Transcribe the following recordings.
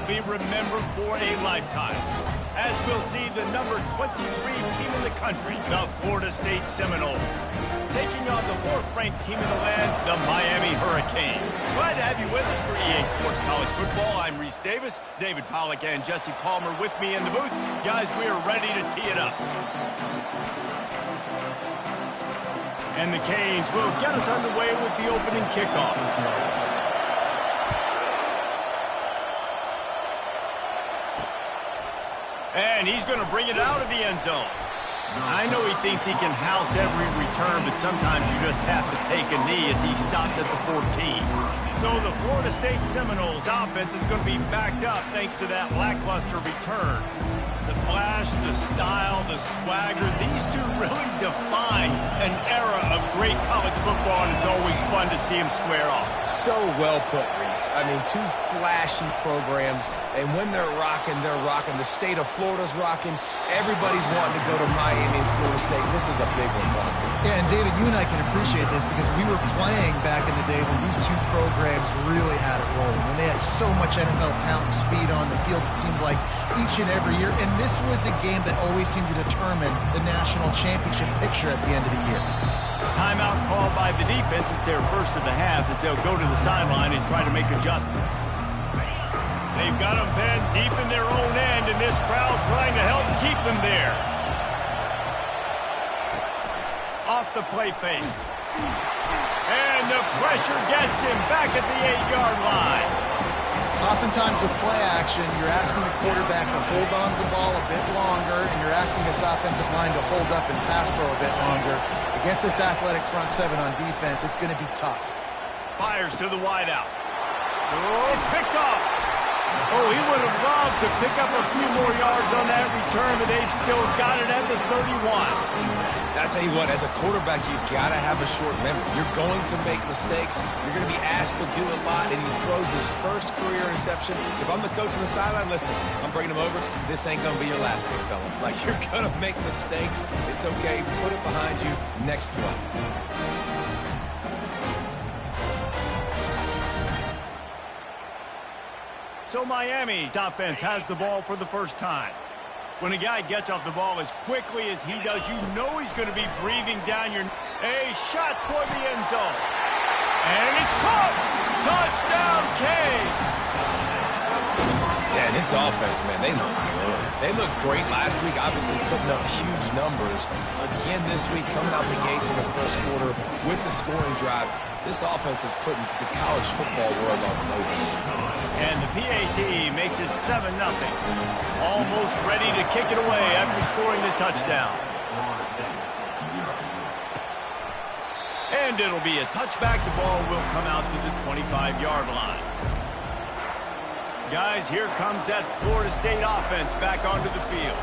be remembered for a lifetime. As we'll see the number 23 team in the country, the Florida State Seminoles, taking on the 4th-ranked team in the land, the Miami Hurricanes. Glad to have you with us for EA Sports College Football. I'm Reese Davis, David Pollack, and Jesse Palmer with me in the booth. Guys, we are ready to tee it up. And the Canes will get us underway with the opening kickoff. And he's going to bring it out of the end zone. I know he thinks he can house every return, but sometimes you just have to take a knee as he stopped at the 14. So the Florida State Seminoles offense is going to be backed up thanks to that lackluster return. The flash, the style, the swagger, these two really define an era of great college football, and it's always fun to see them square off. So well put, Reese. I mean, two flashy programs, and when they're rocking, they're rocking. The state of Florida's rocking. Everybody's wanting to go to Miami and Florida State. This is a big one, Paul. Yeah, and David, you and I can appreciate this because we were playing back in the day when these two programs really had it rolling. When they had so much NFL talent and speed on the field, it seemed like each and every year. And this was a game that always seemed to determine the national championship picture at the end of the year. Timeout called by the defense. It's their first of the half as they'll go to the sideline and try to make adjustments. They've got them bent deep in their own end, and this crowd trying to help keep them there. Off the play fake. And the pressure gets him back at the 8-yard line. Oftentimes with play action, you're asking the quarterback to hold on to the ball a bit longer, and you're asking this offensive line to hold up and pass pro a bit longer. Against this athletic front seven on defense, it's going to be tough. Fires to the wideout. Oh, picked off. Oh, he would have loved to pick up a few more yards on that return, but they've still got it at the 31. I tell you what, as a quarterback, you've got to have a short memory. You're going to make mistakes. You're going to be asked to do a lot, and he throws his first career interception. If I'm the coach on the sideline, listen, I'm bringing him over. This ain't going to be your last, big fella. Like, you're going to make mistakes. It's okay. Put it behind you. Next play. So Miami's offense has the ball for the first time. When a guy gets off the ball as quickly as he does, you know he's going to be breathing down your... A shot toward the end zone. And it's caught! Touchdown, Canes! Yeah, and this offense, man, they look good. They looked great last week, obviously putting up huge numbers. Again this week, coming out the gates in the first quarter with the scoring drive. This offense is putting the college football world on notice. And the PAT makes it 7-0. Almost ready to kick it away after scoring the touchdown. And it'll be a touchback. The ball will come out to the 25-yard line. Guys, here comes that Florida State offense back onto the field.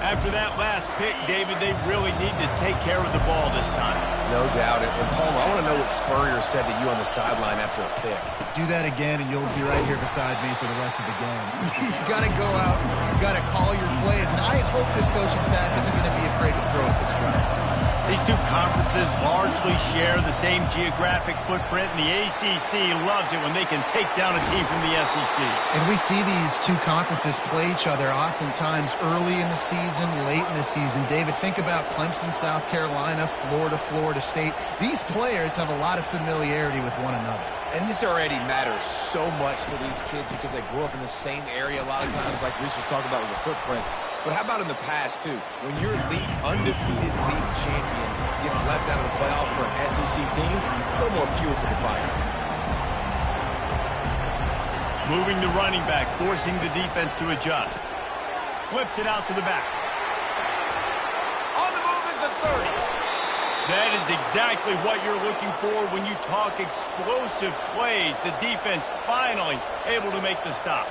After that last pick, David, they really need to take care of the ball this time. No doubt. And Palmer, I want to know what Spurrier said to you on the sideline after a pick. Do that again, and you'll be right here beside me for the rest of the game. You got to go out. You got to call your plays. And I hope this coaching staff isn't going to be afraid to throw it this way. These two conferences largely share the same geographic footprint, and the ACC loves it when they can take down a team from the SEC. And we see these two conferences play each other oftentimes early in the season, late in the season. David, think about Clemson, South Carolina, Florida, Florida State. These players have a lot of familiarity with one another. And this already matters so much to these kids because they grew up in the same area a lot of times, like Reese was talking about with the footprint. But how about in the past, too? When your undefeated league champion gets left out of the playoff for an SEC team, a little more fuel for the fire. Moving the running back, forcing the defense to adjust. Flips it out to the back. On the move is the 30. That is exactly what you're looking for when you talk explosive plays. The defense finally able to make the stop.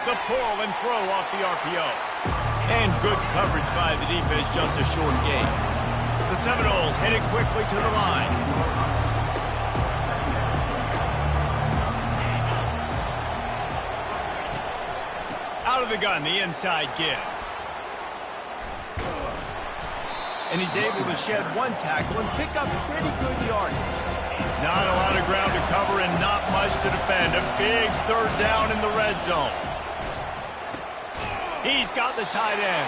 The pull and throw off the RPO. And good coverage by the defense, just a short gain. The Seminoles headed quickly to the line. Out of the gun, the inside give. and he's able to shed one tackle and pick up pretty good yardage. Not a lot of ground to cover and not much to defend. A big third down in the red zone. He's got the tight end.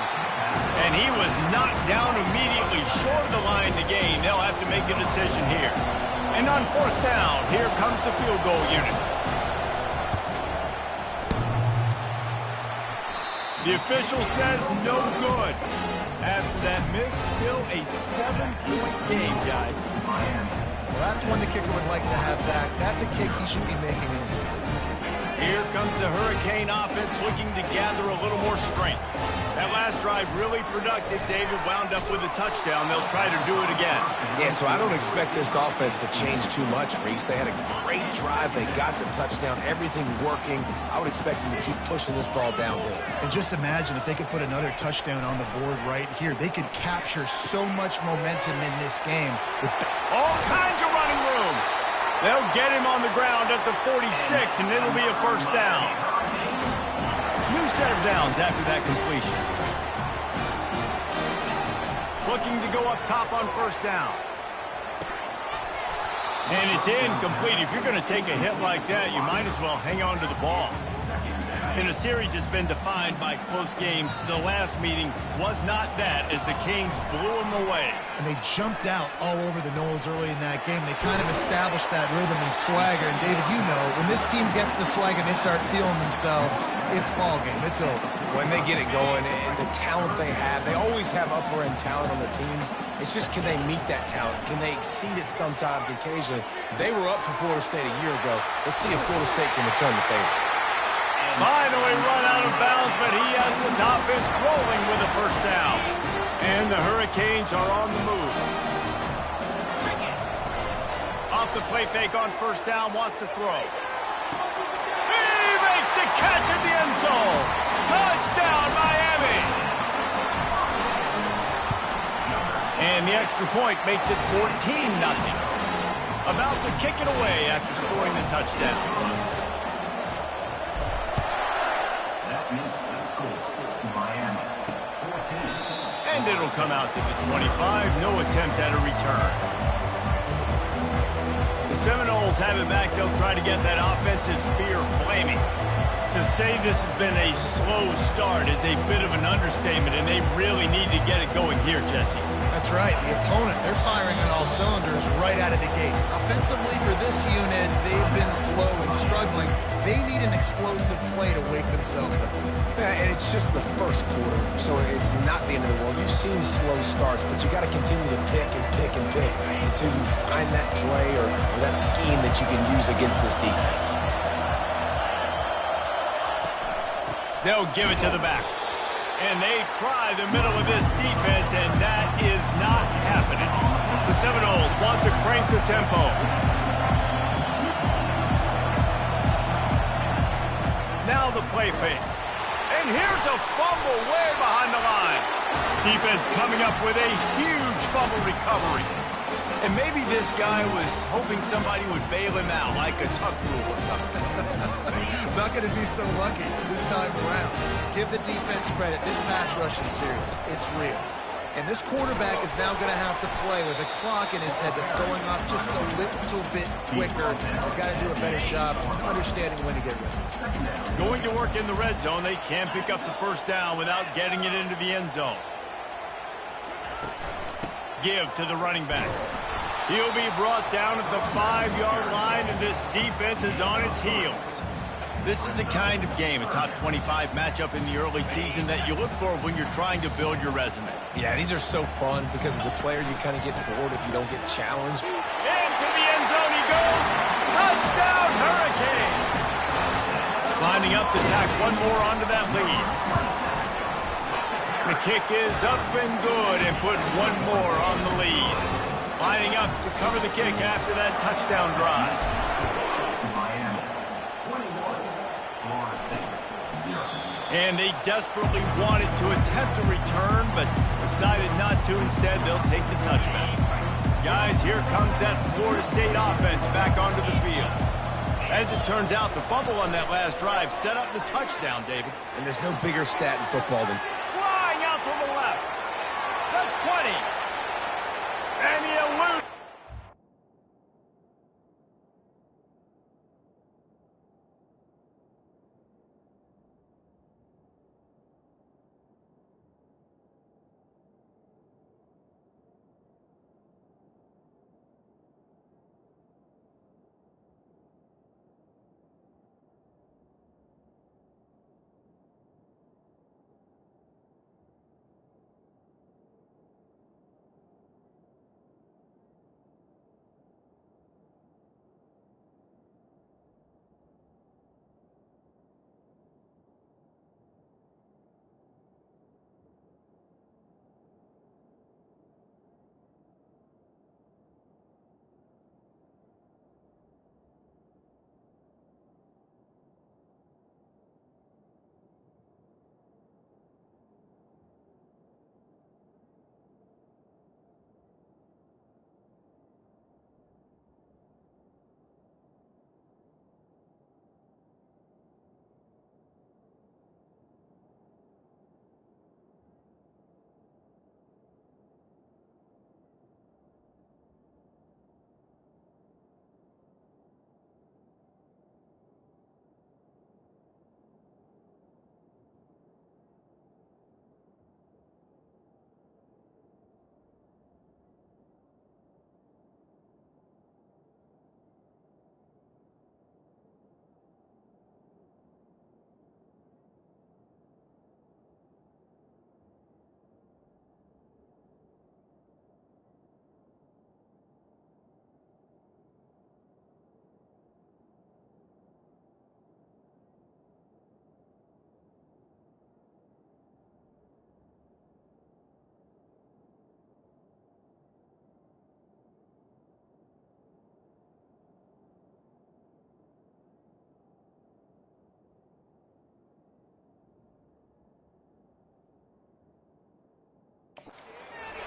And he was knocked down immediately short of the line to gain. They'll have to make a decision here. And on fourth down, here comes the field goal unit. The official says no good. After that miss, still a 7-point game, guys. Well, that's one the kicker would like to have back. That's a kick he should be making in his sleep. Here comes the Hurricane offense looking to gather a little more strength. That last drive really productive. David wound up with a touchdown. They'll try to do it again. Yeah, so I don't expect this offense to change too much, Reese. They had a great drive. They got the touchdown. Everything working. I would expect them to keep pushing this ball downhill. And just imagine if they could put another touchdown on the board right here. They could capture so much momentum in this game. With all kinds of running room. They'll get him on the ground at the 46, and it'll be a first down. New set of downs after that completion. Looking to go up top on first down. And it's incomplete. If you're going to take a hit like that, you might as well hang on to the ball. In a series that's been defined by close games, the last meeting was not that as the Kings blew them away. And they jumped out all over the Noles early in that game. They kind of established that rhythm and swagger. And, David, you know, when this team gets the swag and they start feeling themselves, it's ball game. It's over. When they get it going and the talent they have, they always have upper-end talent on their teams. It's just, can they meet that talent? Can they exceed it sometimes, occasionally? They were up for Florida State a year ago. Let's see if Florida State can return the favor. Finally run out of bounds, but he has this offense rolling with a first down. And the Hurricanes are on the move. Off the play fake on first down, wants to throw. He makes the catch at the end zone. Touchdown, Miami. And the extra point makes it 14-0. About to kick it away after scoring the touchdown. And it'll come out to the 25. No attempt at a return. The Seminoles have it back. They'll try to get that offensive spear flaming. To say this has been a slow start is a bit of an understatement, and they really need to get it going here, Jesse. That's right. The opponent, they're firing on all cylinders right out of the gate. Offensively, for this unit, they've been slow and struggling. They need an explosive play to wake themselves up. Yeah, and it's just the first quarter, so it's not the end of the world. You've seen slow starts, but you got to continue to pick and pick and pick until you find that play or that scheme that you can use against this defense. They'll give it to the back. And they try the middle of this defense, and that is not happening. The Seminoles want to crank the tempo. Now the play fake. And here's a fumble way behind the line. Defense coming up with a huge fumble recovery. And maybe this guy was hoping somebody would bail him out, like a tuck rule or something. Not going to be so lucky this time around. Give the defense credit. This pass rush is serious. It's real. And this quarterback is now going to have to play with a clock in his head that's going off just a little bit quicker. He's got to do a better job understanding when to get ready. Going to work in the red zone. They can't pick up the first down without getting it into the end zone. Give to the running back. He'll be brought down at the 5-yard line, and this defense is on its heels. This is the kind of game, a top 25 matchup in the early season that you look for when you're trying to build your resume. Yeah, these are so fun because as a player you kind of get bored if you don't get challenged. Into the end zone he goes. Touchdown, Hurricane. Lining up to tack one more onto that lead. The kick is up and good and put one more on the lead. Lining up to cover the kick after that touchdown drive. And they desperately wanted to attempt a return, but decided not to. Instead, they'll take the touchback. Guys, here comes that Florida State offense back onto the field. As it turns out, the fumble on that last drive set up the touchdown, David. And there's no bigger stat in football than flying out to the left. The 20.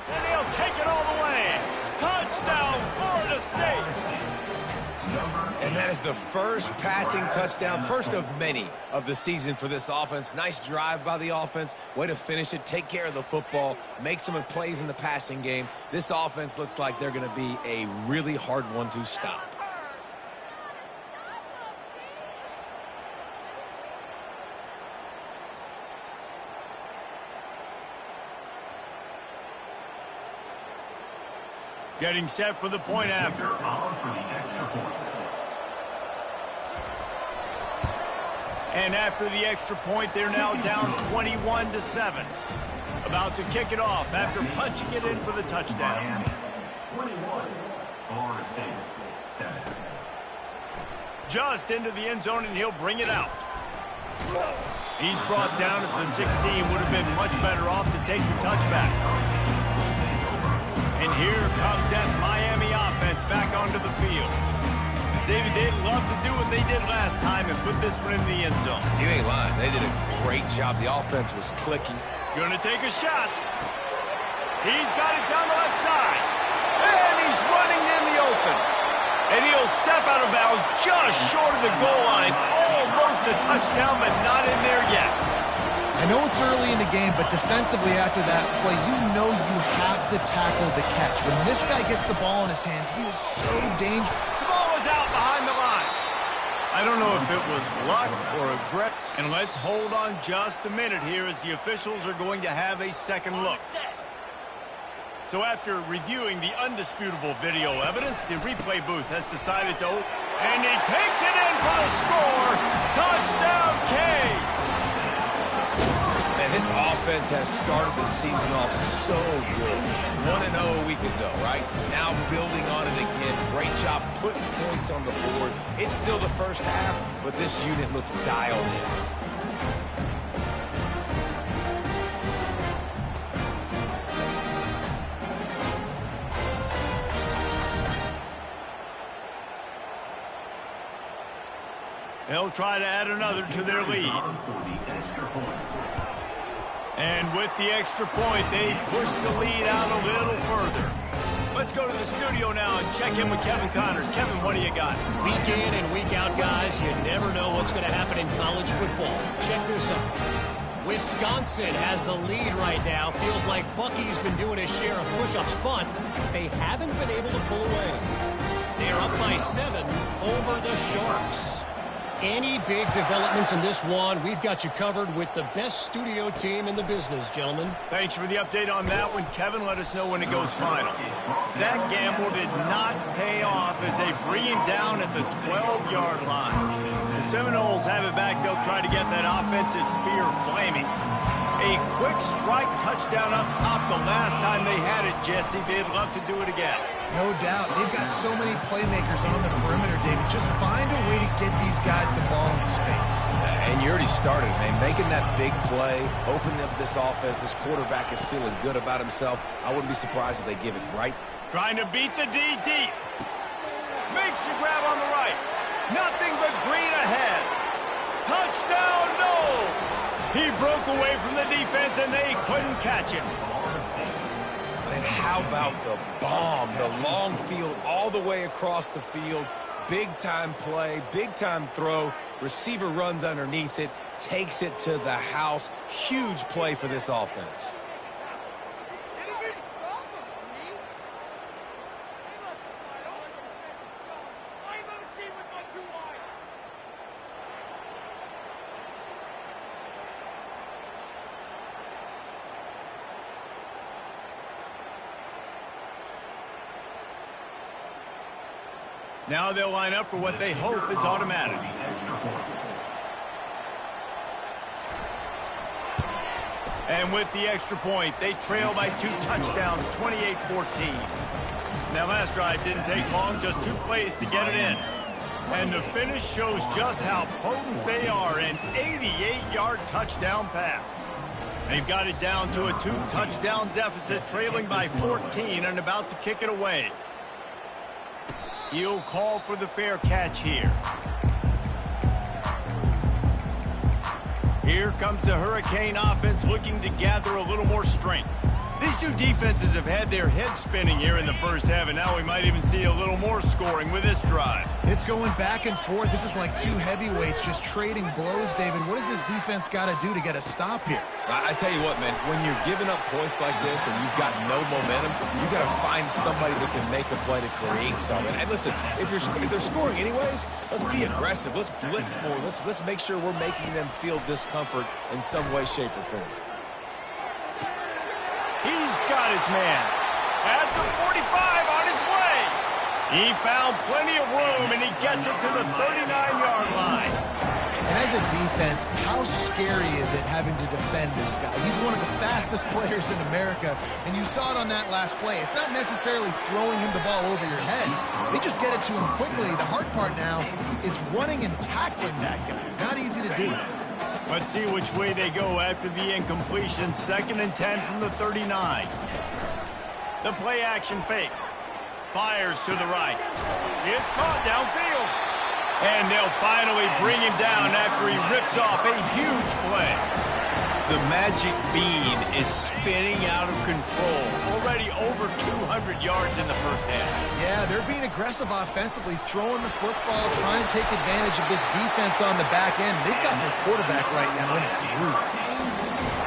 And he'll take it all the way. Touchdown, Florida State. And that is the first passing touchdown, first of many of the season for this offense. Nice drive by the offense. Way to finish it, take care of the football, make some plays in the passing game. This offense looks like they're going to be a really hard one to stop. Getting set for the point after. And after the extra point, they're now down 21-7. About to kick it off after punching it in for the touchdown. 21, Florida State 7. Just into the end zone, and he'll bring it out. He's brought down at the 16. Would have been much better off to take the touchback. And here comes that Miami offense back onto the field. David, they'd love to do what they did last time and put this one in the end zone. You ain't lying. They did a great job. The offense was clicking. Gonna take a shot. He's got it down the left side. And he's running in the open. And he'll step out of bounds just short of the goal line. Almost a touchdown, but not in there yet. I know it's early in the game, but defensively after that play, you know you have to tackle the catch. When this guy gets the ball in his hands, he is so dangerous. The ball is out behind the line. I don't know if it was luck or a grip. And let's hold on just a minute here as the officials are going to have a second look. So after reviewing the undisputable video evidence, the replay booth has decided to open. And he takes it in for the score. Touchdown, K. Man, this offense has started the season off so good. 1-0 a week ago, right? Now building on it again. Great job putting points on the board. It's still the first half, but this unit looks dialed in. They'll try to add another to their lead. And with the extra point, they push the lead out a little further. Let's go to the studio now and check in with Kevin Connors. Kevin, what do you got? Week in and week out, guys, you never know what's going to happen in college football. Check this out. Wisconsin has the lead right now. Feels like Bucky's been doing his share of push-ups, but they haven't been able to pull away. They are up by 7 over the Sharks. Any big developments in this one, we've got you covered with the best studio team in the business, gentlemen. Thanks for the update on that one, Kevin. Let us know when it goes final. That gamble did not pay off as they bring him down at the 12-yard line. The Seminoles have it back. They'll try to get that offensive spear flaming. A quick strike touchdown up top the last time they had it, Jesse. They'd love to do it again. No doubt. They've got so many playmakers on the perimeter, David. Just find a way to get these guys the ball in space. And you already started, man. Making that big play, opening up this offense. This quarterback is feeling good about himself. I wouldn't be surprised if they give it, right? Trying to beat the D deep. Makes the grab on the right. Nothing but green ahead. Touchdown, no! He broke away from the defense, and they couldn't catch him. And how about the bomb? The long field all the way across the field. Big-time play, big-time throw. Receiver runs underneath it, takes it to the house. Huge play for this offense. Now they'll line up for what they hope is automatic. And with the extra point, they trail by 2 touchdowns, 28-14. Now, last drive didn't take long, just 2 plays to get it in. And the finish shows just how potent they are, an 88-yard touchdown pass. They've got it down to a 2-touchdown deficit, trailing by 14 and about to kick it away. He'll call for the fair catch here. Here comes the Hurricane offense looking to gather a little more strength. These two defenses have had their heads spinning here in the first half, and now we might even see a little more scoring with this drive. It's going back and forth. This is like two heavyweights just trading blows, David. What does this defense got to do to get a stop here? I tell you what, man, when you're giving up points like this and you've got no momentum, you got to find somebody that can make a play to create something. And listen, if they're scoring anyways, let's be aggressive. Let's blitz more. Let's make sure we're making them feel discomfort in some way, shape, or form. He's got his man at the 45 on his way. He found plenty of room, and he gets it to the 39-yard line. And as a defense, how scary is it having to defend this guy? He's one of the fastest players in America, and you saw it on that last play. It's not necessarily throwing him the ball over your head. They just get it to him quickly. The hard part now is running and tackling that guy. Not easy to do. Let's see which way they go after the incompletion. 2nd and 10 from the 39. The play action fake. Fires to the right. It's caught downfield. And they'll finally bring him down after he rips off a huge play. The magic bean is spinning out of control. Already over 200 yards in the first half. Yeah, they're being aggressive offensively, throwing the football, trying to take advantage of this defense on the back end. They've got their quarterback right now in a groove.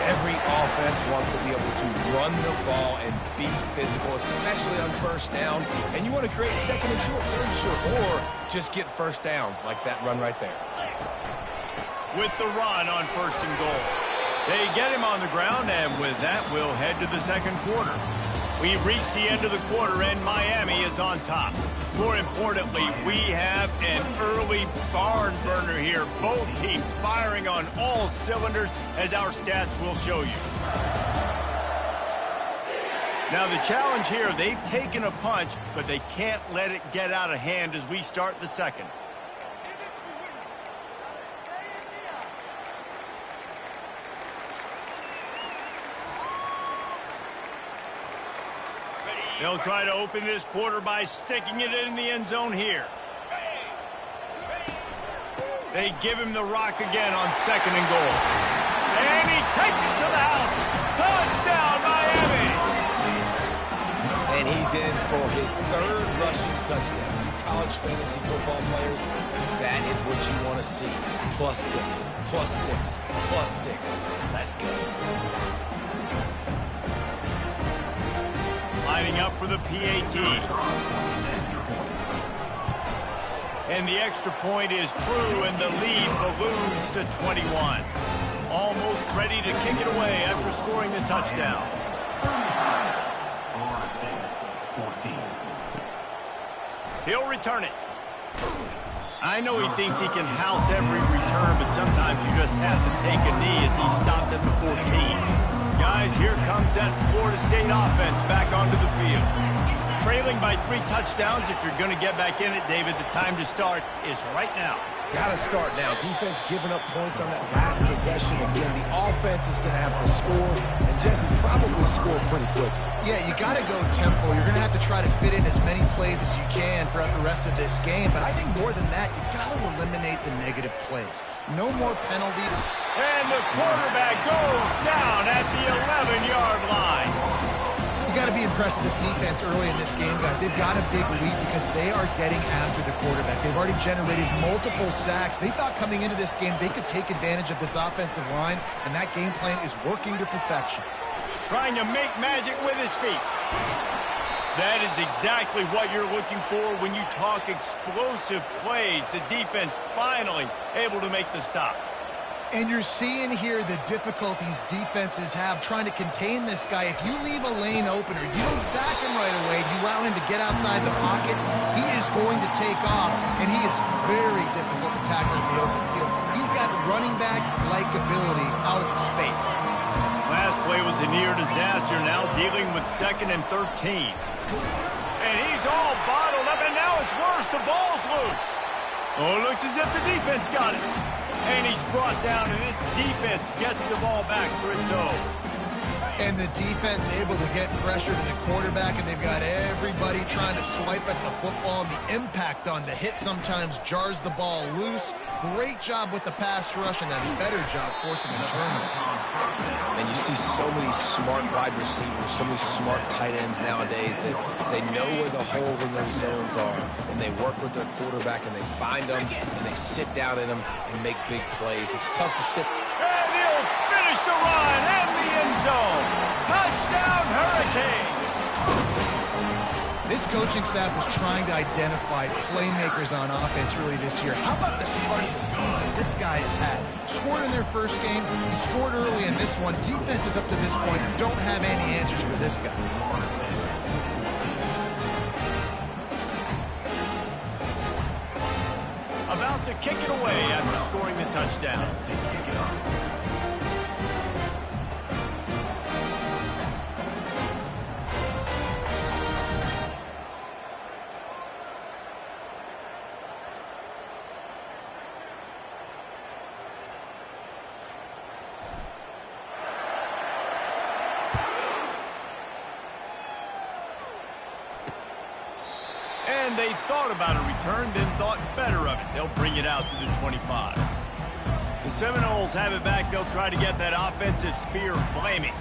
Every offense wants to be able to run the ball and be physical, especially on first down. And you want to create 2nd and short, 3rd and short, or just get first downs like that run right there. With the run on 1st and goal. They get him on the ground, and with that, we'll head to the second quarter. We've reached the end of the quarter, and Miami is on top. More importantly, we have an early barn burner here. Both teams firing on all cylinders, as our stats will show you. Now, the challenge here, they've taken a punch, but they can't let it get out of hand as we start the second. They'll try to open this quarter by sticking it in the end zone here. They give him the rock again on 2nd and goal. And he takes it to the house. Touchdown, Miami! And he's in for his 3rd rushing touchdown. You college fantasy football players, that is what you want to see. +6, +6, +6. Let's go. Lining up for the PAT. And the extra point is true, and the lead balloons to 21. Almost ready to kick it away after scoring the touchdown. He'll return it. I know he thinks he can house every return, but sometimes you just have to take a knee as he stopped at the 14. Guys, here comes that Florida State offense back onto the field. Trailing by 3 touchdowns. If you're going to get back in it, David, the time to start is right now. Got to start now. Defense giving up points on that last possession. Again, the offense is going to have to score, and Jesse probably score pretty quick. Yeah, you got to go tempo. You're going to have to try to fit in as many plays as you can throughout the rest of this game. But I think more than that, you got to eliminate the negative plays. No more penalty. And the quarterback goes down at the 11-yard line. You got to be impressed with this defense early in this game, guys. They've got a big lead because they are getting after the quarterback. They've already generated multiple sacks. They thought coming into this game they could take advantage of this offensive line, and that game plan is working to perfection. Trying to make magic with his feet. That is exactly what you're looking for when you talk explosive plays. The defense finally able to make the stop. And you're seeing here the difficulties defenses have trying to contain this guy. If you leave a lane open or you don't sack him right away, you allow him to get outside the pocket, he is going to take off, and he is very difficult to tackle in the open field. He's got running back-like ability out in space. Last play was a near disaster, now dealing with 2nd and 13. And he's all bottled up, and now it's worse. The ball's loose. Oh, it looks as if the defense got it. And he's brought down, and this defense gets the ball back for its own. And the defense able to get pressure to the quarterback, and they've got everybody trying to swipe at the football. And the impact on the hit sometimes jars the ball loose. Great job with the pass rush, and a better job forcing a turnover. And you see so many smart wide receivers, so many smart tight ends nowadays that they know where the holes in their zones are, and they work with their quarterback, and they find them, and they sit down in them and make big plays. It's tough to sit. And he'll finish the run and the end zone. Touchdown, Hurricane! This coaching staff was trying to identify playmakers on offense really this year. How about the start of the season this guy has had? Scored in their first game. He scored early in this one. Defenses up to this point don't have any answers for this guy. About to kick it away after scoring the touchdown. And they thought about a return, then thought better of it. They'll bring it out to the 25. The Seminoles have it back. They'll try to get that offensive spear flaming.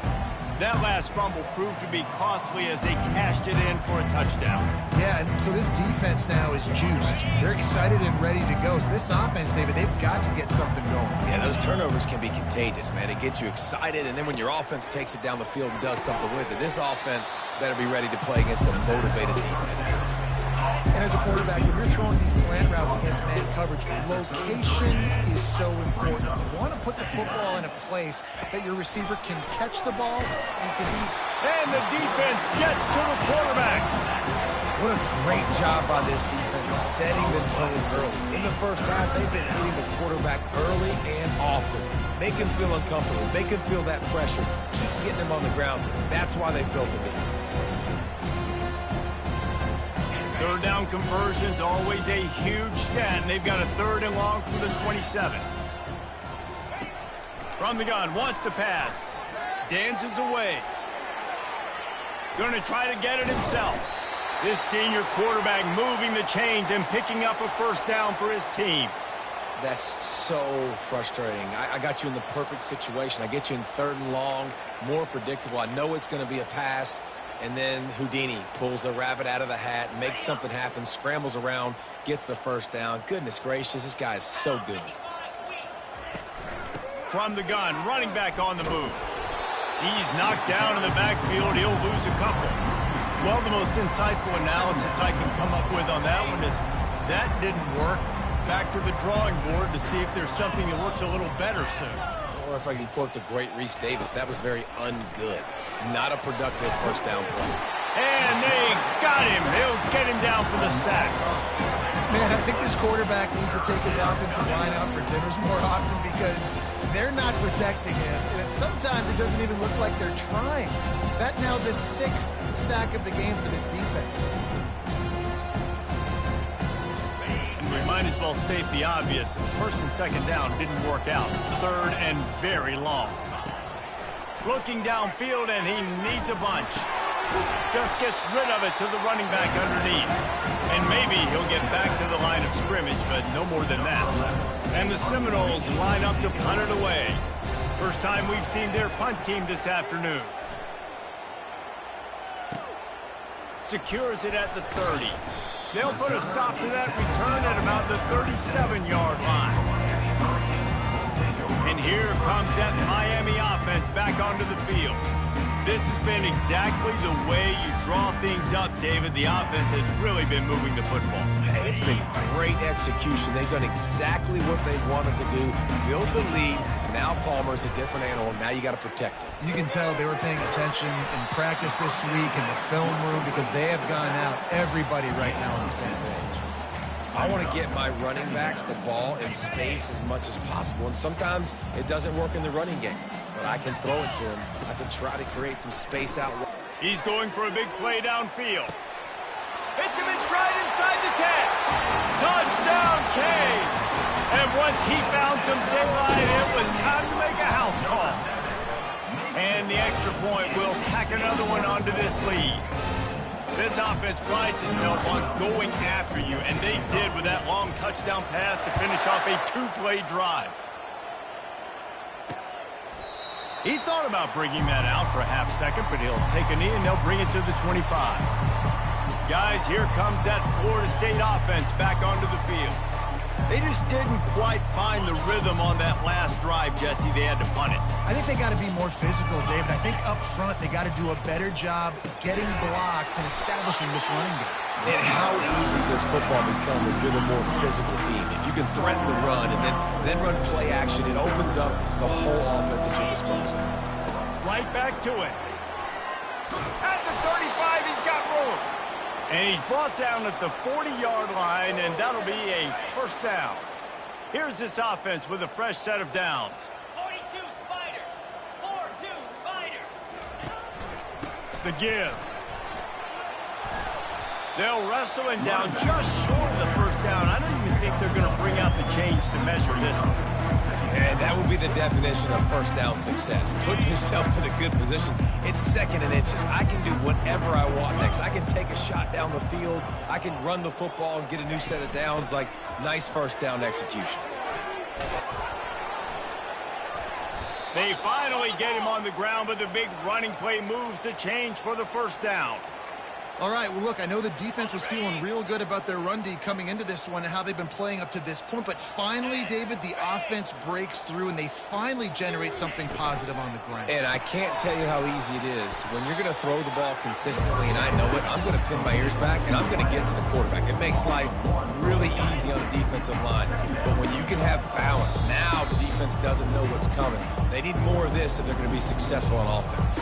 That last fumble proved to be costly as they cashed it in for a touchdown. Yeah, and so this defense now is juiced. They're excited and ready to go. So this offense, David, they've got to get something going. Yeah, those turnovers can be contagious, man. It gets you excited, and then when your offense takes it down the field and does something with it, this offense better be ready to play against a motivated defense. And as a quarterback, when you're throwing these slant routes against man coverage, location is so important. You want to put the football in a place that your receiver can catch the ball and can be... And the defense gets to the quarterback. What a great job by this defense setting the tone early. In the first half, they've been hitting the quarterback early and often. Make him feel uncomfortable. Make him feel that pressure. Keep getting him on the ground. That's why they built a lead. Third down conversions, always a huge stat, and they've got a 3rd and long from the 27. From the gun, wants to pass. Dances away. Going to try to get it himself. This senior quarterback moving the chains and picking up a first down for his team. That's so frustrating. I got you in the perfect situation. I get you in 3rd and long, more predictable. I know it's going to be a pass. And then Houdini pulls the rabbit out of the hat, makes something happen, scrambles around, gets the first down. Goodness gracious, this guy is so good. From the gun, running back on the move. He's knocked down in the backfield. He'll lose a couple. Well, the most insightful analysis I can come up with on that one is that didn't work. Back to the drawing board to see if there's something that works a little better soon. Or if I can quote the great Reese Davis, that was very ungood. Not a productive first down play. And they got him. They'll get him down for the sack. Man, I think this quarterback needs to take his offensive line out for dinners more often because they're not protecting him. And sometimes it doesn't even look like they're trying. That now the 6th sack of the game for this defense. And we might as well state the obvious. 1st and 2nd down didn't work out. 3rd and very long. Looking downfield, and he needs a bunch. Just gets rid of it to the running back underneath. And maybe he'll get back to the line of scrimmage, but no more than that. And the Seminoles line up to punt it away. First time we've seen their punt team this afternoon. Secures it at the 30. They'll put a stop to that return at about the 37-yard line. And here comes that Miami offense back onto the field. This has been exactly the way you draw things up, David. The offense has really been moving the football. And it's been great execution. They've done exactly what they wanted to do. Build the lead. Now Palmer's a different animal. Now you got to protect him. You can tell they were paying attention in practice this week in the film room because they have gone out, everybody right now on the same page. I want to get my running backs the ball in space as much as possible. And sometimes it doesn't work in the running game. But I can throw it to him. I can try to create some space out. He's going for a big play downfield. Hits him in stride inside the 10. Touchdown, Cade. And once he found some daylight, it was time to make a house call. And the extra point, will tack another one onto this lead. This offense prides itself on going after you, and they did with that long touchdown pass to finish off a two-play drive. He thought about bringing that out for a half second, but he'll take a knee and they'll bring it to the 25. Guys, here comes that Florida State offense back onto the field. They just didn't quite find the rhythm on that last drive, Jesse. They had to punt it. I think they got to be more physical, David. I think up front they got to do a better job getting blocks and establishing this running game. And how easy does football become if you're the more physical team? If you can threaten the run and then run play action, it opens up the whole offense at your disposal. Right back to it. At the 35, he's got room. And he's brought down at the 40-yard line, and that'll be a first down. Here's this offense with a fresh set of downs. 42 Spider. 4-2 Spider. The give. They'll wrestle him down just short of the first down. I don't even think they're going to bring out the chains to measure this one. And that would be the definition of first down success. Putting yourself in a good position. It's second and inches. I can do whatever I want next. I can take a shot down the field. I can run the football and get a new set of downs. Like, nice first down execution. They finally get him on the ground, but the big running play moves the change for the first down. All right, well, look, I know the defense was feeling real good about their run D coming into this one and how they've been playing up to this point, but finally, David, the offense breaks through and they finally generate something positive on the ground. And I can't tell you how easy it is. When you're going to throw the ball consistently, and I know it, I'm going to pin my ears back, and I'm going to get to the quarterback. It makes life really easy on a defensive line. But when you can have balance, now the defense doesn't know what's coming. They need more of this if they're going to be successful on offense.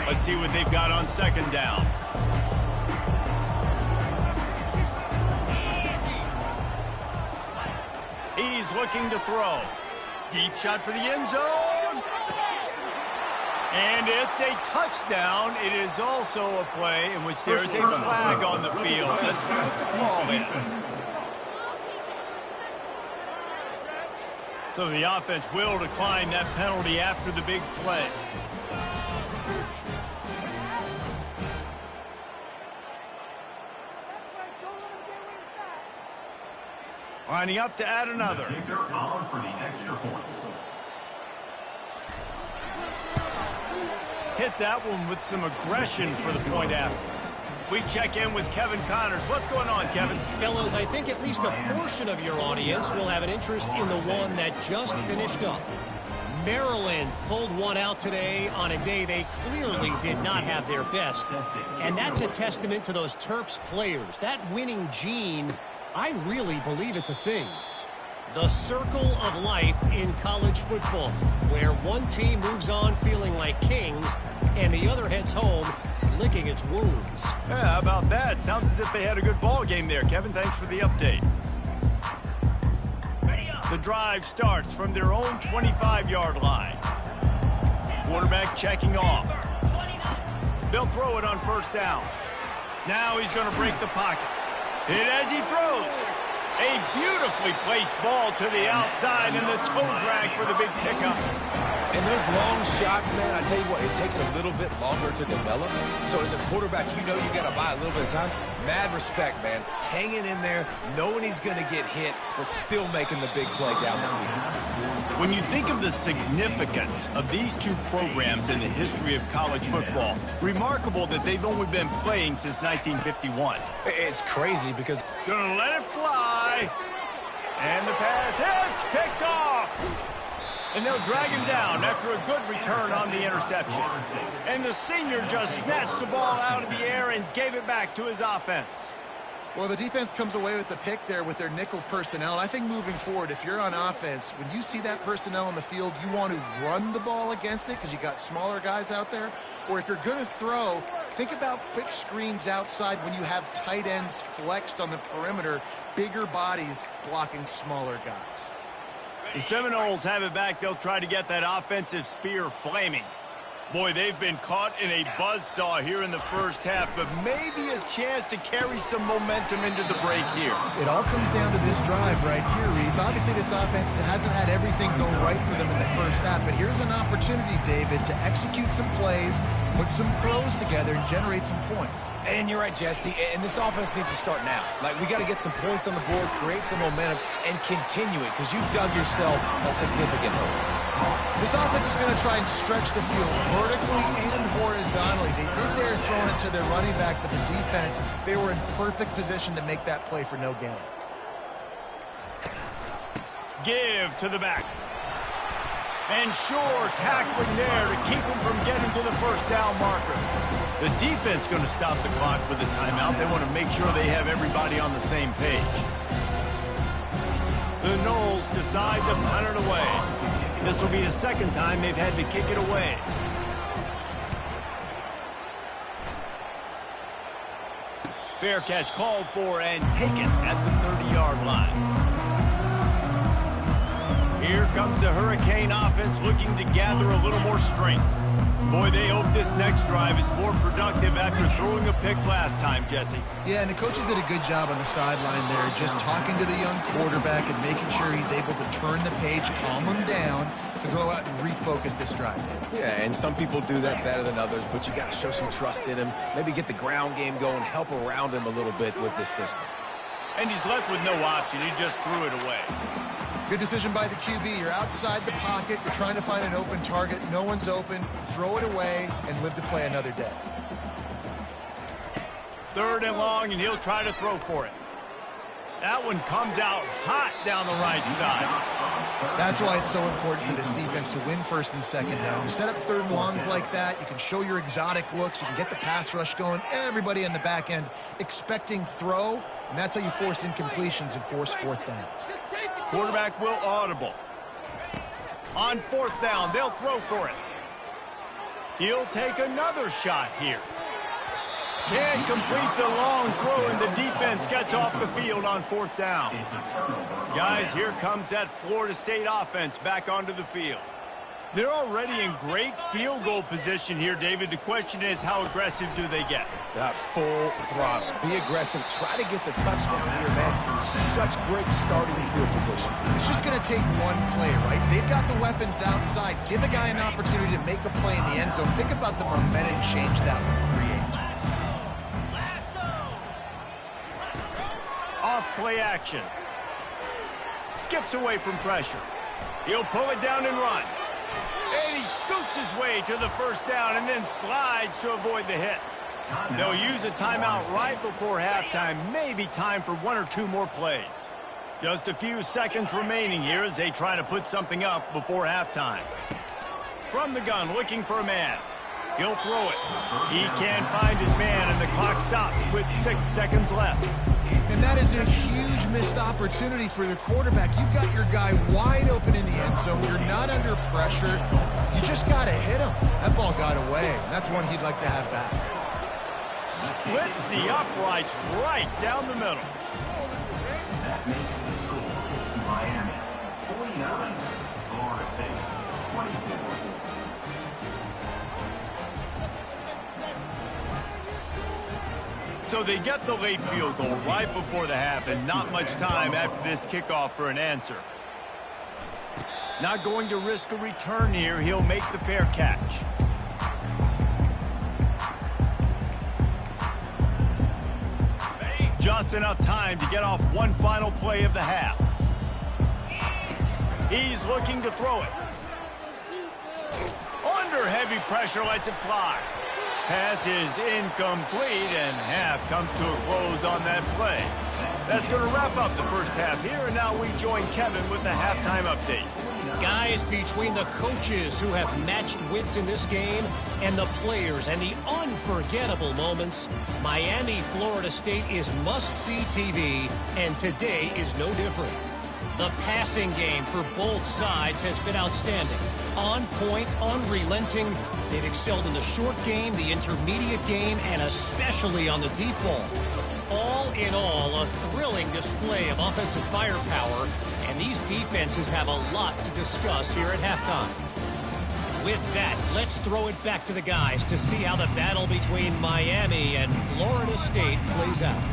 Let's see what they've got on second down. He's looking to throw. Deep shot for the end zone. And it's a touchdown. It is also a play in which there is a flag on the field. Let's see what the call is. So the offense will decline that penalty after the big play. Lining up to add another. Kicker on for the extra point. Hit that one with some aggression for the point after. We check in with Kevin Connors. What's going on, Kevin? Fellas, I think at least a portion of your audience will have an interest in the one that just finished up. Maryland pulled one out today on a day they clearly did not have their best. And that's a testament to those Terps players. That winning gene, I really believe it's a thing. The circle of life in college football, where one team moves on feeling like kings and the other heads home licking its wounds. Yeah, how about that? Sounds as if they had a good ball game there. Kevin, thanks for the update. The drive starts from their own 25-yard line. Quarterback checking off. They'll throw it on first down. Now he's going to break the pocket. Hit as he throws. A beautifully placed ball to the outside and the toe drag for the big pickup. And those long shots, man, I tell you what, it takes a little bit longer to develop. So as a quarterback, you know you got to buy a little bit of time. Mad respect, man. Hanging in there, knowing he's going to get hit, but still making the big play down the field. When you think of the significance of these two programs in the history of college football, remarkable that they've only been playing since 1951. It's crazy because... Gonna let it fly. And the pass hits, picked off. And they'll drag him down after a good return on the interception. And the senior just snatched the ball out of the air and gave it back to his offense. Well, the defense comes away with the pick there with their nickel personnel. I think moving forward, if you're on offense, when you see that personnel on the field, you want to run the ball against it because you got smaller guys out there. Or if you're going to throw, think about quick screens outside when you have tight ends flexed on the perimeter, bigger bodies blocking smaller guys. The Seminoles have it back. They'll try to get that offensive spear flaming. Boy, they've been caught in a buzzsaw here in the first half, but maybe a chance to carry some momentum into the break here. It all comes down to this drive right here, Reese. Obviously, this offense hasn't had everything go right for them in the first half, but here's an opportunity, David, to execute some plays, put some throws together, and generate some points. And you're right, Jesse, and this offense needs to start now. Like, we got to get some points on the board, create some momentum, and continue it, because you've dug yourself a significant hole. This offense is going to try and stretch the field vertically and horizontally. They did there throwing it to their running back, but the defense, they were in perfect position to make that play for no gain. Give to the back. And sure, tackling there to keep him from getting to the first down marker. The defense going to stop the clock with a timeout. They want to make sure they have everybody on the same page. The Knowles decide to punt it away. This will be the second time they've had to kick it away. Fair catch called for and taken at the 30-yard line. Here comes the Hurricane offense looking to gather a little more strength. Boy, they hope this next drive is more productive after throwing a pick last time, Jesse. Yeah, and the coaches did a good job on the sideline there, just talking to the young quarterback and making sure he's able to turn the page, calm him down, to go out and refocus this drive. Yeah, and some people do that better than others, but you got to show some trust in him, maybe get the ground game going, help around him a little bit with this system. And he's left with no option. He just threw it away. Good decision by the QB. You're outside the pocket. You're trying to find an open target. No one's open. Throw it away and live to play another day. 3rd and long, and he'll try to throw for it. That one comes out hot down the right side. That's why it's so important for this defense to win 1st and 2nd down. You set up 3rd and longs like that. You can show your exotic looks. You can get the pass rush going. Everybody in the back end expecting throw, and that's how you force incompletions and force 4th downs. Quarterback will audible. On 4th down, they'll throw for it. He'll take another shot here. Can't complete the long throw, and the defense gets off the field on 4th down. Guys, here comes that Florida State offense back onto the field. They're already in great field goal position here, David. The question is, how aggressive do they get? Full throttle. Be aggressive. Try to get the touchdown here, man. Such great starting field position. It's just going to take one play, right? They've got the weapons outside. Give a guy an opportunity to make a play in the end zone. Think about the momentum change that would create. Off play action. Skips away from pressure. He'll pull it down and run. And he scoots his way to the 1st down and then slides to avoid the hit. They'll use a timeout right before halftime. Maybe time for 1 or 2 more plays. Just a few seconds remaining here as they try to put something up before halftime. From the gun, looking for a man. He'll throw it. He can't find his man, and the clock stops with 6 seconds left. And that is a huge missed opportunity for the quarterback. You've got your guy wide open in the end zone. You're not under pressure. You just got to hit him. That ball got away. That's one he'd like to have back. Splits the uprights right down the middle. That makes the score Miami 49, Florida State 24. So they get the late field goal right before the half, and not much time after this kickoff for an answer. Not going to risk a return here. He'll make the fair catch. Just enough time to get off one final play of the half. He's looking to throw it. Under heavy pressure, lets it fly. Pass is incomplete, and half comes to a close on that play. That's going to wrap up the first half here, and now we join Kevin with the halftime update. Guys, between the coaches who have matched wits in this game and the players and the unforgettable moments, Miami, Florida State is must-see TV, and today is no different. The passing game for both sides has been outstanding. On point, unrelenting. They've excelled in the short game, the intermediate game, and especially on the deep ball. All in all, a thrilling display of offensive firepower, and these defenses have a lot to discuss here at halftime. With that, let's throw it back to the guys to see how the battle between Miami and Florida State plays out.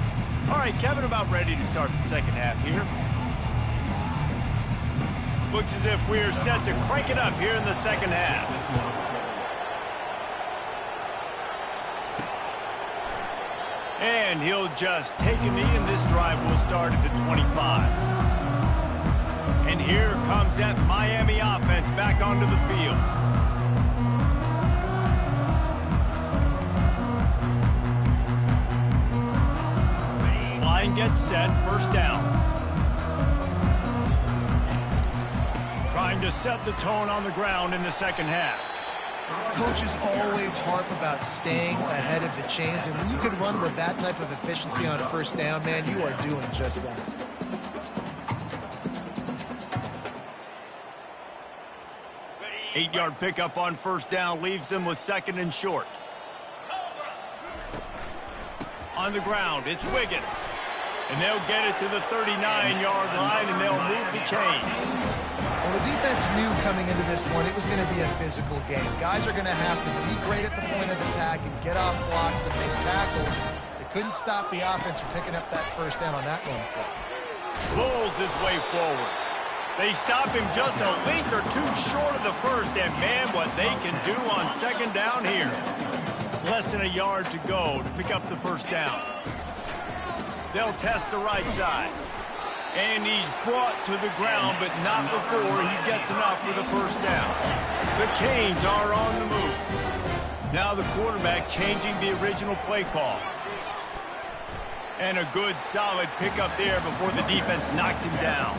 All right, Kevin, about ready to start the second half here. Looks as if we're set to crank it up here in the second half. And he'll just take a knee, and this drive will start at the 25. And here comes that Miami offense back onto the field. Line gets set, first down. Trying to set the tone on the ground in the second half. Coaches always harp about staying ahead of the chains, and when you can run with that type of efficiency on a first down, man, you are doing just that. Eight-yard pickup on first down leaves them with second and short. On the ground, it's Wiggins. And they'll get it to the 39-yard line, and they'll move the chains. Well, the defense knew coming into this one it was going to be a physical game. Guys are going to have to be great at the point of attack and get off blocks and make tackles. They couldn't stop the offense from picking up that first down on that one play. Pulls his way forward. They stop him just a link or two short of the first, and man, what they can do on second down here. Less than a yard to go to pick up the first down. They'll test the right side. And he's brought to the ground, but not before he gets enough for the first down. The Canes are on the move. Now the quarterback changing the original play call. And a good, solid pickup there before the defense knocks him down.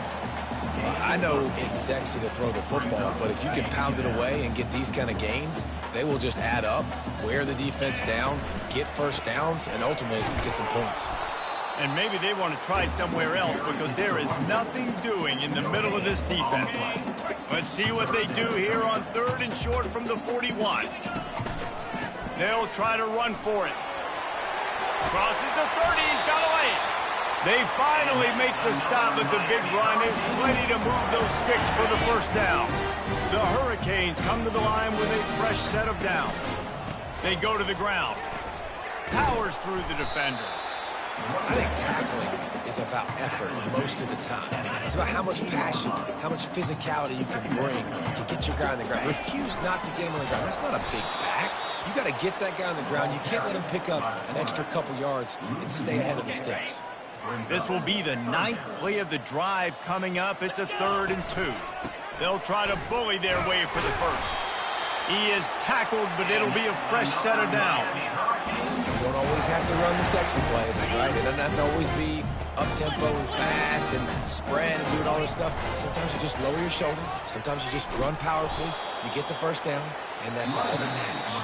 I know it's sexy to throw the football, but if you can pound it away and get these kind of gains, they will just add up, wear the defense down, get first downs, and ultimately get some points. And maybe they want to try somewhere else because there is nothing doing in the middle of this defense. Let's see what they do here on third and short from the 41. They'll try to run for it. Crosses the 30, he's got away. They finally make the stop, but the big run is plenty to move those sticks for the first down. The Hurricanes come to the line with a fresh set of downs. They go to the ground. Powers through the defender. I think tackling is about effort most of the time. It's about how much passion, how much physicality you can bring to get your guy on the ground. Refuse not to get him on the ground. That's not a big back. You got to get that guy on the ground. You can't let him pick up an extra couple yards and stay ahead of the sticks. This will be the 9th play of the drive coming up. It's a 3rd and 2. They'll try to bully their way for the first. He is tackled, but it'll be a fresh set of downs. You don't always have to run the sexy plays, right? It doesn't have to always be up-tempo and fast and spread and doing all this stuff. Sometimes you just lower your shoulder. Sometimes you just run powerfully. You get the first down, and that's all that matters.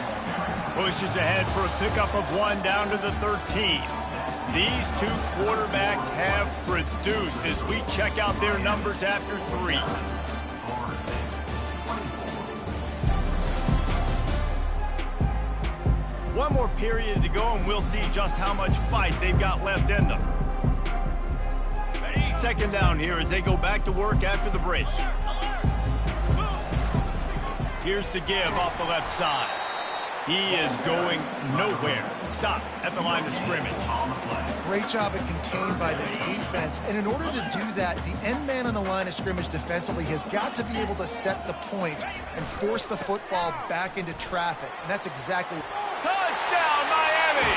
Pushes ahead for a pickup of 1 down to the 13. These two quarterbacks have produced as we check out their numbers after 3. One more period to go, and we'll see just how much fight they've got left in them. Second down here as they go back to work after the break. Here's the give off the left side. He is going nowhere. Stop at the line of scrimmage. Great job at contained by this defense. And in order to do that, the end man on the line of scrimmage defensively has got to be able to set the point and force the football back into traffic. And that's exactly... Touchdown, Miami!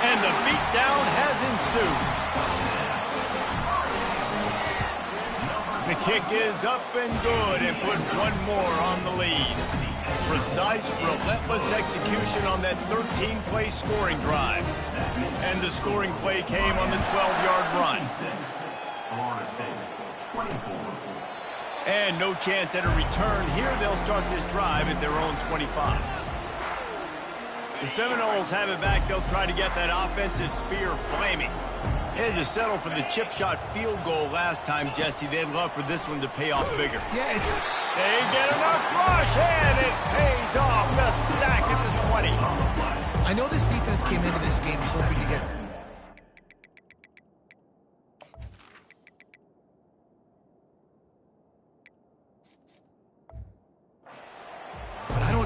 And the beatdown has ensued. The kick is up and good and puts one more on the lead. Precise, relentless execution on that 13-play scoring drive. And the scoring play came on the 12-yard run. And no chance at a return. Here they'll start this drive at their own 25. The Seminoles have it back. They'll try to get that offensive spear flaming. They had to settle for the chip shot field goal last time, Jesse. They'd love for this one to pay off bigger. Yeah, they get enough rush, and it pays off. The sack at the 20. I know this defense came into this game hoping to get... But I don't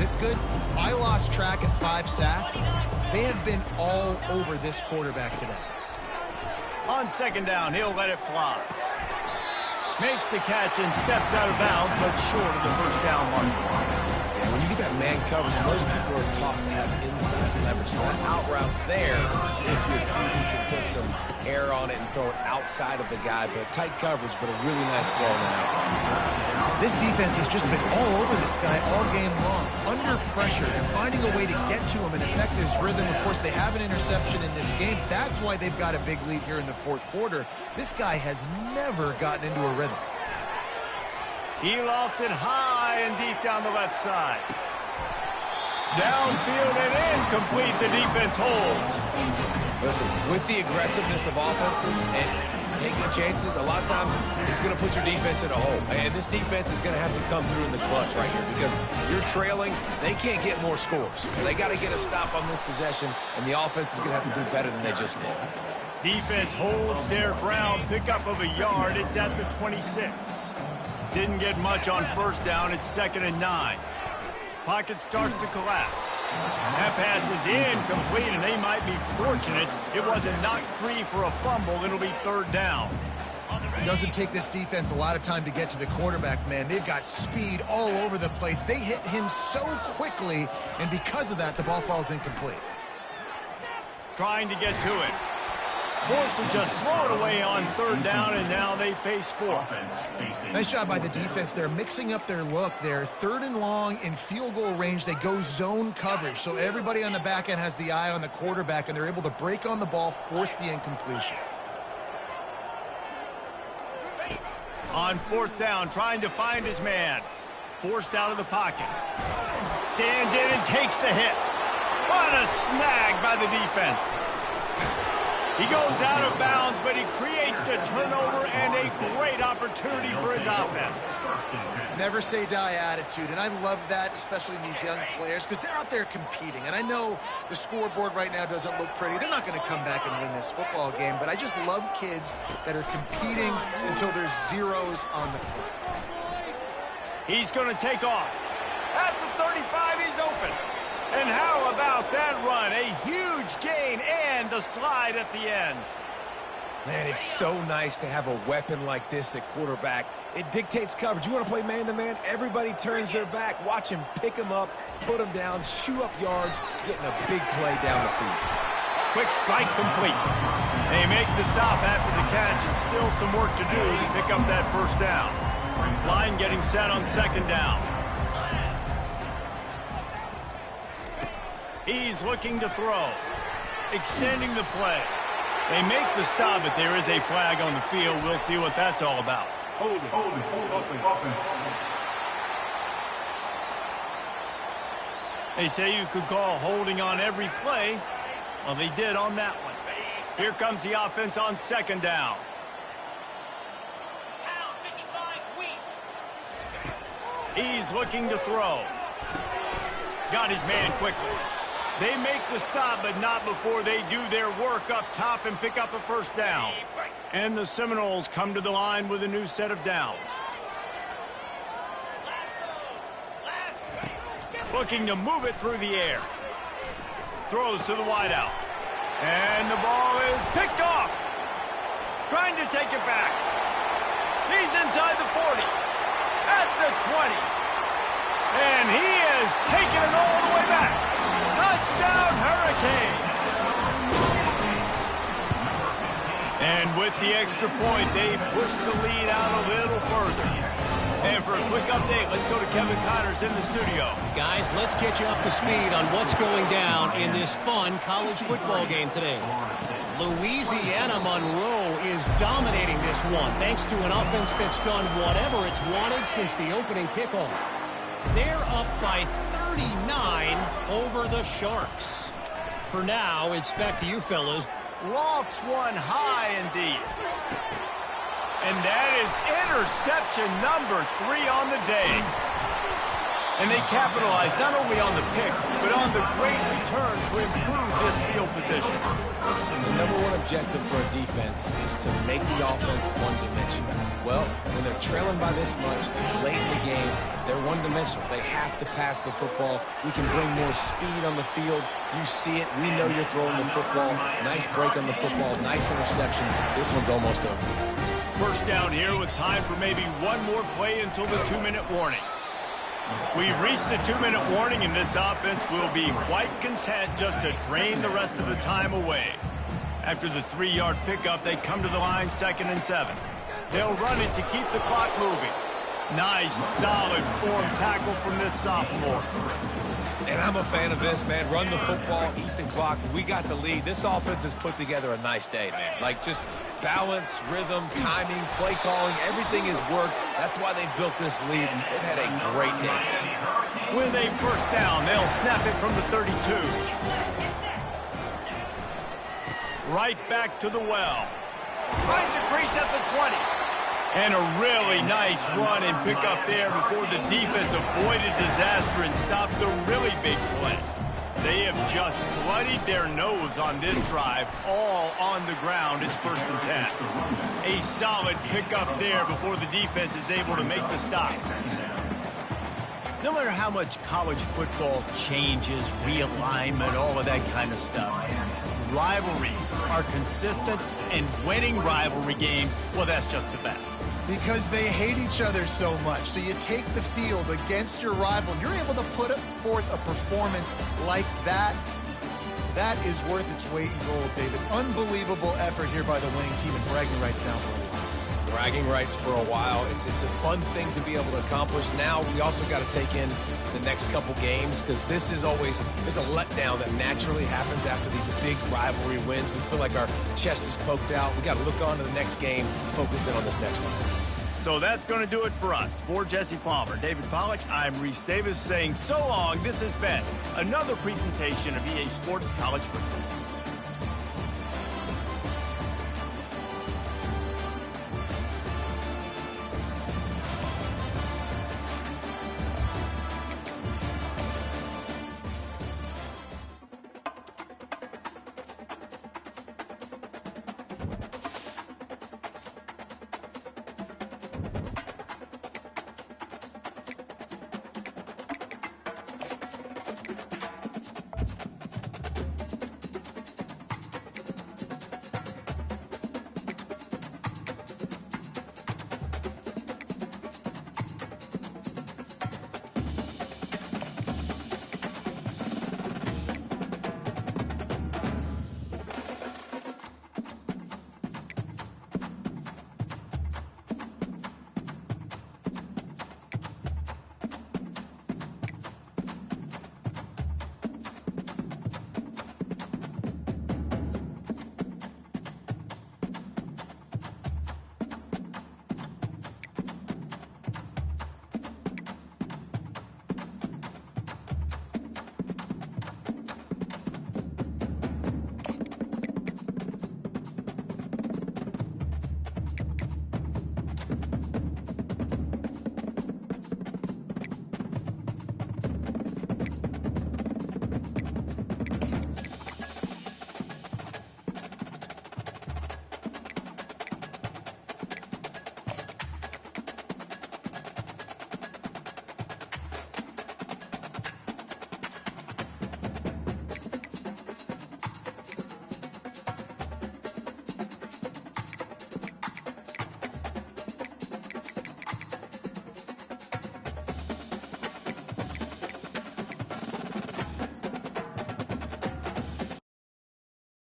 this good. I lost track at 5 sacks. They have been all over this quarterback today. On second down, he'll let it fly. Makes the catch and steps out of bounds, but short of the first down mark. Yeah, when you get that man coverage, most people are taught to have inside leverage. So that out route's there if your QB can put some air on it and throw it outside of the guy. But tight coverage, but a really nice throw in the out route. This defense has just been all over this guy all game long, under pressure, and finding a way to get to him and affect his rhythm. Of course, they have an interception in this game. That's why they've got a big lead here in the fourth quarter. This guy has never gotten into a rhythm. He lofts it high and deep down the left side. Downfield and incomplete. The defense holds. Listen, with the aggressiveness of offenses and taking chances, a lot of times it's going to put your defense in a hole. And this defense is going to have to come through in the clutch right here because you're trailing. They can't get more scores. They got to get a stop on this possession, and the offense is going to have to do better than they just did. Defense holds their ground. Pickup of a yard. It's at the 26. Didn't get much on first down. It's 2nd and 9. Pocket starts to collapse. That pass is incomplete, and they might be fortunate it wasn't knocked free for a fumble. It'll be 3rd down. It doesn't take this defense a lot of time to get to the quarterback, man. They've got speed all over the place. They hit him so quickly, and because of that, the ball falls incomplete. Trying to get to it. Forced to just throw it away on 3rd down, and now they face 4th. Nice job by the defense. They're mixing up their look. They're 3rd and long in field goal range. They go zone coverage, so everybody on the back end has the eye on the quarterback, and they're able to break on the ball, force the incompletion. On 4th down, trying to find his man. Forced out of the pocket. Stands in and takes the hit. What a snag by the defense. He goes out of bounds, but he creates the turnover and a great opportunity for his offense. Never say die attitude, and I love that, especially in these young players, because they're out there competing. And I know the scoreboard right now doesn't look pretty. They're not going to come back and win this football game, but I just love kids that are competing until there's zeros on the clock. He's going to take off. At the 35, he's open. And how about that run? A huge gain and a slide at the end. Man, it's so nice to have a weapon like this at quarterback. It dictates coverage. You want to play man-to-man? Everybody turns their back. Watch him pick him up, put him down, shoot up yards, getting a big play down the field. Quick strike complete. They make the stop after the catch, and still some work to do to pick up that first down. Line getting set on 2nd down. He's looking to throw. Extending the play. They make the stop, but there is a flag on the field. We'll see what that's all about. Hold it. They say you could call holding on every play. Well, they did on that one. Here comes the offense on 2nd down. He's looking to throw. Got his man quickly. They make the stop, but not before they do their work up top and pick up a first down. And the Seminoles come to the line with a new set of downs. Looking to move it through the air. Throws to the wideout. And the ball is picked off. Trying to take it back. He's inside the 40. At the 20. And he is taking it all the way back. Touchdown, Hurricane! And with the extra point, they push the lead out a little further. And for a quick update, let's go to Kevin Connors in the studio. Guys, let's get you up to speed on what's going down in this fun college football game today. Louisiana Monroe is dominating this one, thanks to an offense that's done whatever it's wanted since the opening kickoff. They're up by 39 over the Sharks. For now, it's back to you fellas. Lofts one high and deep. And that is interception number 3 on the day. And they capitalized not only on the pick, but on the great return to improve this field position. The number one objective for a defense is to make the offense one-dimensional. Well, when they're trailing by this much late in the game, they're one-dimensional. They have to pass the football. We can bring more speed on the field. You see it. We know you're throwing the football. Nice break on the football. Nice interception. This one's almost over. First down here with time for maybe one more play until the 2-minute warning. We've reached the 2-minute warning, and this offense will be quite content just to drain the rest of the time away. After the 3-yard pickup, they come to the line 2nd and 7. They'll run it to keep the clock moving. Nice, solid form tackle from this sophomore. And I'm a fan of this, man. Run the football, eat the clock. We got the lead. This offense has put together a nice day, man. Like, just balance, rhythm, timing, play calling, everything has worked. That's why they built this lead, and they've had a great day. With a first down, they'll snap it from the 32. Right back to the well. Finds a crease at the 20. And a really nice run and pick up there before the defense avoided disaster and stopped a really big play. They have just bloodied their nose on this drive, all on the ground. It's 1st and 10. A solid pickup there before the defense is able to make the stop. No matter how much college football changes, realignment, all of that kind of stuff, rivalries are consistent, and winning rivalry games, well, that's just the best. Because they hate each other so much. So you take the field against your rival. You're able to put forth a performance like that. That is worth its weight in gold, David. Unbelievable effort here by the winning team, and bragging rights now for a while. Bragging rights for a while. It's a fun thing to be able to accomplish. Now we also got to take in the next couple games, because this is always, there's a letdown that naturally happens after these big rivalry wins. We feel like our chest is poked out. We got to look on to the next game, focus in on this next one. So that's going to do it for us. For Jesse Palmer, David Pollack, I'm Reese Davis saying so long. This has been another presentation of EA Sports College Football.